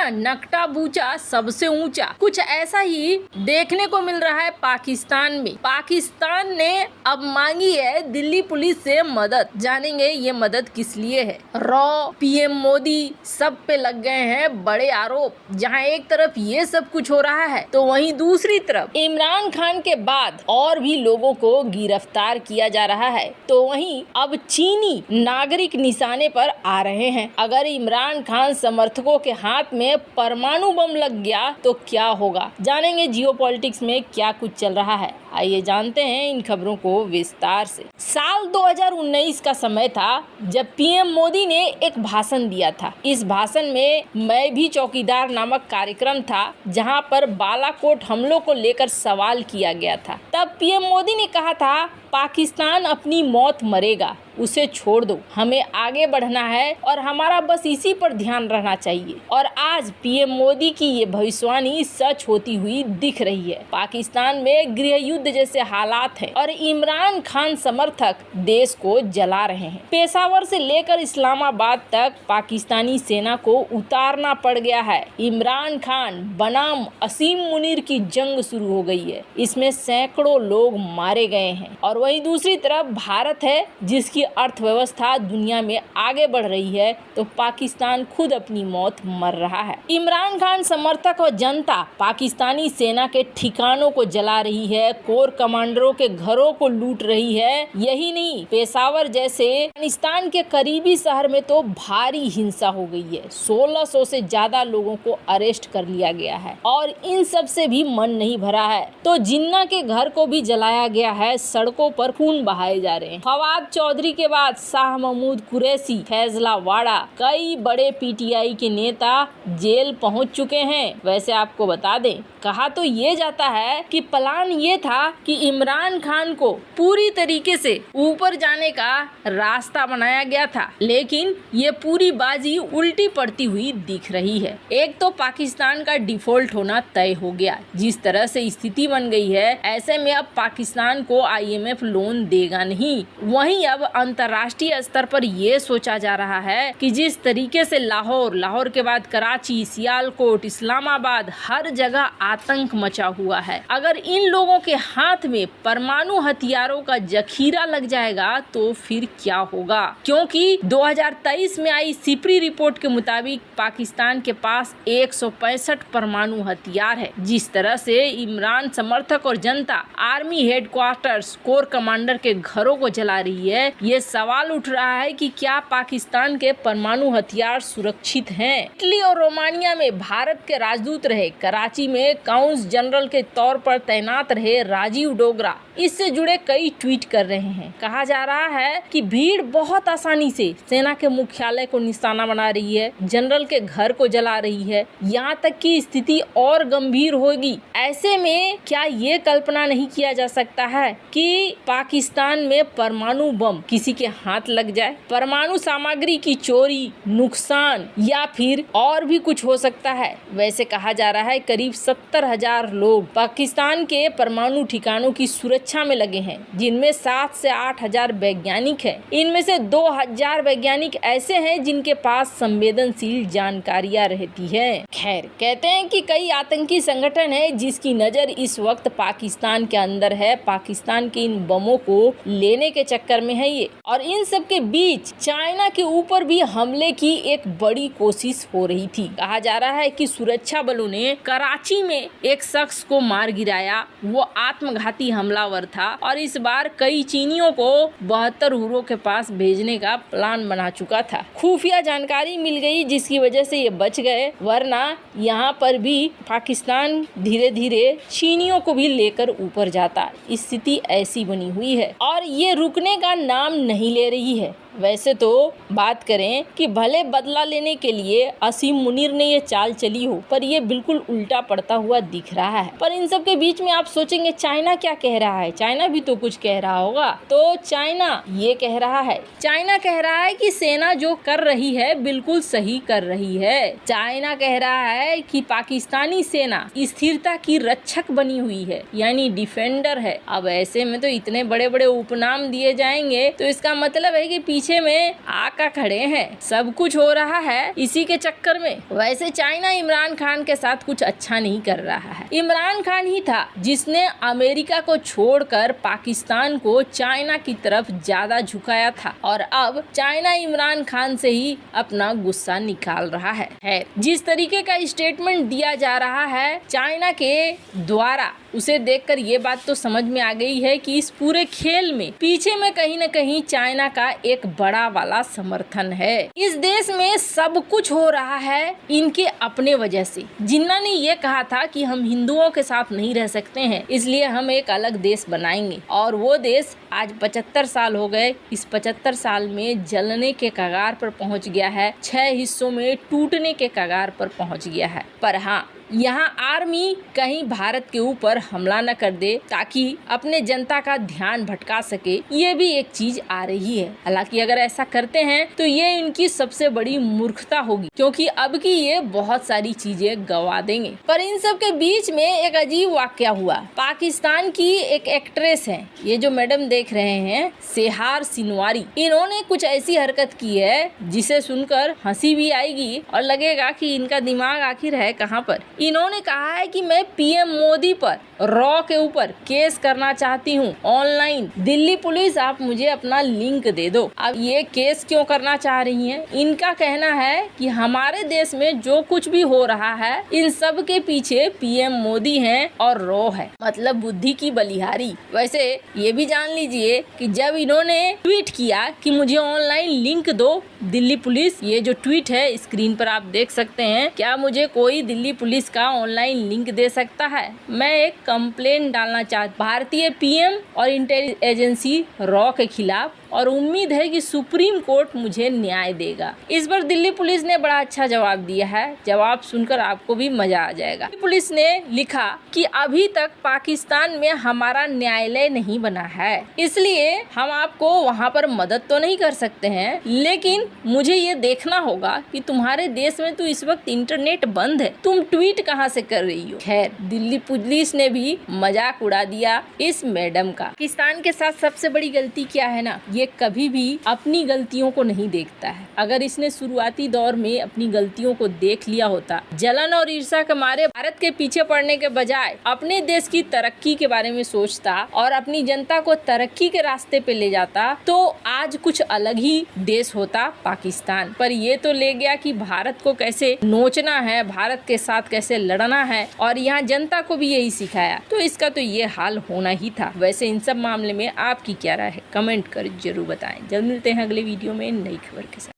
ना नकटा बूचा सबसे ऊंचा, कुछ ऐसा ही देखने को मिल रहा है पाकिस्तान में। पाकिस्तान ने अब मांगी है दिल्ली पुलिस से मदद। जानेंगे ये मदद किस लिए है। रॉ पीएम मोदी सब पे लग गए हैं बड़े आरोप। जहां एक तरफ ये सब कुछ हो रहा है तो वहीं दूसरी तरफ इमरान खान के बाद और भी लोगों को गिरफ्तार किया जा रहा है। तो वहीं अब चीनी नागरिक निशाने पर आ रहे हैं। अगर इमरान खान समर्थकों के हाथ में परमाणु बम लग गया तो क्या होगा। जानेंगे जियोपॉलिटिक्स में क्या कुछ चल रहा है। आइए जानते हैं इन खबरों को विस्तार से। साल 2019 का समय था जब पीएम मोदी ने एक भाषण दिया था। इस भाषण में मैं भी चौकीदार नामक कार्यक्रम था, जहां पर बालाकोट हमलों को लेकर सवाल किया गया था। तब पीएम मोदी ने कहा था पाकिस्तान अपनी मौत मरेगा, उसे छोड़ दो, हमें आगे बढ़ना है और हमारा बस इसी पर ध्यान रहना चाहिए। और आज पीएम मोदी की ये भविष्यवाणी सच होती हुई दिख रही है। पाकिस्तान में गृह युद्ध जैसे हालात हैं और इमरान खान समर्थक देश को जला रहे हैं। पेशावर से लेकर इस्लामाबाद तक पाकिस्तानी सेना को उतारना पड़ गया है। इमरान खान बनाम असीम मुनीर की जंग शुरू हो गई है। इसमें सैकड़ों लोग मारे गए हैं। और वहीं दूसरी तरफ भारत है जिसकी अर्थव्यवस्था दुनिया में आगे बढ़ रही है, तो पाकिस्तान खुद अपनी मौत मर रहा है। इमरान खान समर्थक और जनता पाकिस्तानी सेना के ठिकानों को जला रही है, कोर कमांडरों के घरों को लूट रही है। यही नहीं, पेशावर जैसे अफगानिस्तान के करीबी शहर में तो भारी हिंसा हो गई है। 1600 से ज्यादा लोगों को अरेस्ट कर लिया गया है और इन सब से भी मन नहीं भरा है, तो जिन्ना के घर को भी जलाया गया है, सड़कों पर खून बहाए जा रहे हैं। फवाद चौधरी के बाद शाह महमूद कुरैशी, फैजला वाड़ा, कई बड़े पीटीआई के नेता जेल पहुंच चुके हैं। वैसे आपको बता दें, कहा तो ये जाता है कि प्लान ये था कि इमरान खान को पूरी तरीके से ऊपर जाने का रास्ता बनाया गया था, लेकिन ये पूरी बाजी उल्टी पड़ती हुई दिख रही है। एक तो पाकिस्तान का डिफॉल्ट होना तय हो गया। जिस तरह से स्थिति बन गई है, ऐसे में अब पाकिस्तान को आईएमएफ लोन देगा नहीं। वहीं अब अंतर्राष्ट्रीय स्तर पर यह सोचा जा रहा है कि जिस तरीके से लाहौर के बाद कराची, सियालकोट, इस्लामाबाद, हर जगह आतंक मचा हुआ है। अगर इन लोगों के हाथ में परमाणु हथियारों का जखीरा लग जाएगा तो फिर क्या होगा। क्योंकि 2023 में आई सिपरी रिपोर्ट के मुताबिक पाकिस्तान के पास 165 परमाणु हथियार है। जिस तरह से इमरान समर्थक और जनता आर्मी हेडक्वार्टर्स, कोर कमांडर के घरों को जला रही है, ये सवाल उठ रहा है कि क्या पाकिस्तान के परमाणु हथियार सुरक्षित हैं। इटली और रोमानिया में भारत के राजदूत रहे, कराची में काउंस जनरल के तौर पर तैनात रहे राजीव डोगरा इससे जुड़े कई ट्वीट कर रहे हैं। कहा जा रहा है कि भीड़ बहुत आसानी से सेना के मुख्यालय को निशाना बना रही है, जनरल के घर को जला रही है, यहाँ तक कि स्थिति और गंभीर होगी। ऐसे में क्या ये कल्पना नहीं किया जा सकता है कि पाकिस्तान में परमाणु बम किसी के हाथ लग जाए। परमाणु सामग्री की चोरी, नुकसान या फिर और भी कुछ हो सकता है। वैसे कहा जा रहा है करीब 70,000 लोग पाकिस्तान के परमाणु ठिकानों की सुरक्षा में लगे हैं, जिनमें 7 से 8,000 वैज्ञानिक हैं। इनमें से 2,000 वैज्ञानिक ऐसे हैं जिनके पास संवेदनशील जानकारियां रहती है। खैर, कहते हैं कि कई आतंकी संगठन है जिसकी नजर इस वक्त पाकिस्तान के अंदर है। पाकिस्तान के इन बमों को लेने के चक्कर में है ये। और इन सब के बीच चाइना के ऊपर भी हमले की एक बड़ी कोशिश हो रही थी। कहा जा रहा है कि सुरक्षा बलों ने कराची में एक शख्स को मार गिराया। वो आत्मघाती हमलावर था और इस बार कई चीनियों को 72 हुरों के पास भेजने का प्लान बना चुका था। खुफिया जानकारी मिल गई जिसकी वजह से ये बच गए, वरना यहाँ पर भी पाकिस्तान धीरे धीरे चीनियों को भी लेकर ऊपर जाता। स्थिति ऐसी बनी हुई है और ये रुकने का नाम नहीं ले रही है। वैसे तो बात करें कि भले बदला लेने के लिए असीम मुनीर ने ये चाल चली हो, पर ये बिल्कुल उल्टा पड़ता हुआ दिख रहा है। पर इन सब के बीच में आप सोचेंगे चाइना क्या कह रहा है, चाइना भी तो कुछ कह रहा होगा। तो चाइना ये कह रहा है, चाइना कह रहा है कि सेना जो कर रही है बिल्कुल सही कर रही है। चाइना कह रहा है कि पाकिस्तानी सेना स्थिरता की रक्षक बनी हुई है, यानी डिफेंडर है। अब ऐसे में तो इतने बड़े बड़े उपनाम दिए जाएंगे तो इसका मतलब है कि पीछे पीछे में आका खड़े हैं। सब कुछ हो रहा है इसी के चक्कर में। वैसे चाइना इमरान खान के साथ कुछ अच्छा नहीं कर रहा है। इमरान खान ही था जिसने अमेरिका को छोड़कर पाकिस्तान को चाइना की तरफ ज्यादा झुकाया था और अब चाइना इमरान खान से ही अपना गुस्सा निकाल रहा है। जिस तरीके का स्टेटमेंट दिया जा रहा है चाइना के द्वारा, उसे देखकर ये बात तो समझ में आ गई है कि इस पूरे खेल में पीछे में कहीं न कहीं चाइना का एक बड़ा वाला समर्थन है। इस देश में सब कुछ हो रहा है इनके अपने वजह से। जिन्ना ने ये कहा था कि हम हिंदुओं के साथ नहीं रह सकते हैं, इसलिए हम एक अलग देश बनाएंगे, और वो देश आज 75 साल हो गए। इस 75 साल में जलने के कगार पर पहुंच गया है, 6 हिस्सों में टूटने के कगार पर पहुंच गया है। पर हाँ, यहाँ आर्मी कहीं भारत के ऊपर हमला न कर दे ताकि अपने जनता का ध्यान भटका सके, ये भी एक चीज आ रही है। हालांकि अगर ऐसा करते हैं तो ये इनकी सबसे बड़ी मूर्खता होगी, क्योंकि अब की ये बहुत सारी चीजें गवा देंगे। पर इन सब के बीच में एक अजीब वाकया हुआ। पाकिस्तान की एक एक्ट्रेस है, ये जो मैडम देख रहे हैं सेहार सिनवारी, इन्होंने कुछ ऐसी हरकत की है जिसे सुनकर हंसी भी आएगी और लगेगा कि इनका दिमाग आखिर है कहाँ पर। इन्होंने कहा है कि मैं पीएम मोदी पर रॉ के ऊपर केस करना चाहती हूँ ऑनलाइन। दिल्ली पुलिस आप मुझे अपना लिंक दे दो। अब ये केस क्यों करना चाह रही हैं? इनका कहना है कि हमारे देश में जो कुछ भी हो रहा है इन सब के पीछे पीएम मोदी हैं और रॉ है, मतलब बुद्धि की बलिहारी। वैसे ये भी जान लीजिए कि जब इन्होंने ट्वीट किया कि मुझे ऑनलाइन लिंक दो दिल्ली पुलिस, ये जो ट्वीट है स्क्रीन पर आप देख सकते हैं, क्या मुझे कोई दिल्ली पुलिस का ऑनलाइन लिंक दे सकता है? मैं एक कंप्लेंट डालना चाहती भारतीय पीएम और इंटेलिजेंस एजेंसी रॉ के खिलाफ, और उम्मीद है कि सुप्रीम कोर्ट मुझे न्याय देगा। इस बार दिल्ली पुलिस ने बड़ा अच्छा जवाब दिया है। जवाब सुनकर आपको भी मजा आ जाएगा। पुलिस ने लिखा कि अभी तक पाकिस्तान में हमारा न्यायालय नहीं बना है, इसलिए हम आपको वहां पर मदद तो नहीं कर सकते हैं, लेकिन मुझे ये देखना होगा कि तुम्हारे देश में तो इस वक्त इंटरनेट बंद है, तुम ट्वीट कहाँ से कर रही हो। खैर, दिल्ली पुलिस ने भी मजाक उड़ा दिया इस मैडम का। पाकिस्तान के साथ सबसे बड़ी गलती क्या है ना, ये कभी भी अपनी गलतियों को नहीं देखता है। अगर इसने शुरुआती दौर में अपनी गलतियों को देख लिया होता, जलन और ईर्ष्या के मारे भारत के पीछे पड़ने के बजाय अपने देश की तरक्की के बारे में सोचता और अपनी जनता को तरक्की के रास्ते पे ले जाता, तो आज कुछ अलग ही देश होता पाकिस्तान। पर ये तो ले गया कि भारत को कैसे नोचना है, भारत के साथ कैसे लड़ना है, और यहाँ जनता को भी यही सिखाया। तो इसका तो ये हाल होना ही था। वैसे इन सब मामले में आपकी क्या राय है, कमेंट कर जरूर बताएं। जल्द मिलते हैं अगले वीडियो में नई खबर के साथ।